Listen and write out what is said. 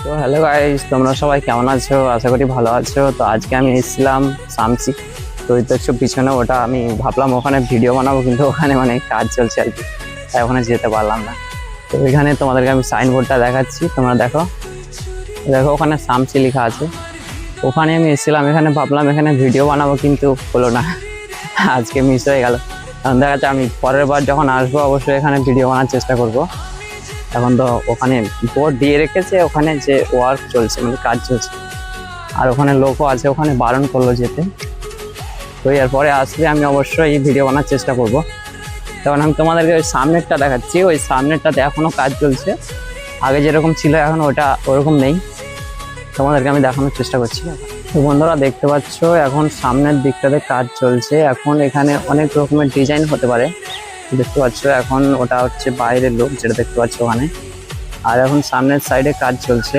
তো hello guys, তোমরা সবাই কেমন আছো? আশা করি ভালো আছো। তো আজকে আমি এসেছিলাম সামসি। তো ওই দেখছো পিছনে, ওটা আমি ভাবলাম ওখানে ভিডিও বানাবো, কিন্তু ওখানে মানে কাজ চলছে আর কি, তাই ওখানে যেতে পারলাম না। তো এখানে তোমাদেরকে আমি সাইনবোর্ডটা দেখাচ্ছি, তোমরা দেখো দেখো ওখানে সামসি লেখা আছে। ওখানে আমি এসেছিলাম, এখানে ভাবলাম এখানে ভিডিও বানাবো, কিন্তু হলো না। আজকে মিস হয়ে গেল। কারণ দেখা যাচ্ছে আমি পরের বার যখন আসবো অবশ্যই এখানে ভিডিও বানার চেষ্টা করব। এখন তো ওখানে বোর্ড দিয়ে রেখেছে, ওখানে যে ওয়ার্ক চলছে মানে কাজ চলছে, আর ওখানে লোকও আছে, ওখানে বারণ করলো যেতে। তো এরপরে আসলে আমি অবশ্যই ভিডিও বানার চেষ্টা করব। তখন আমি তোমাদেরকে ওই সামনেরটা দেখাচ্ছি, ওই সামনেরটাতে এখনও কাজ চলছে। আগে যেরকম ছিল এখন ওটা ওরকম নেই, তোমাদেরকে আমি দেখানোর চেষ্টা করছি। তো বন্ধুরা দেখতে পাচ্ছ এখন সামনের দিকটাতে কাজ চলছে। এখন এখানে অনেক রকমের ডিজাইন হতে পারে, দেখতে পাচ্ছ। এখন ওটা হচ্ছে বাইরের লোক, যেটা দেখতে পাচ্ছ ওখানে। আর এখন সামনের সাইডে কাজ চলছে।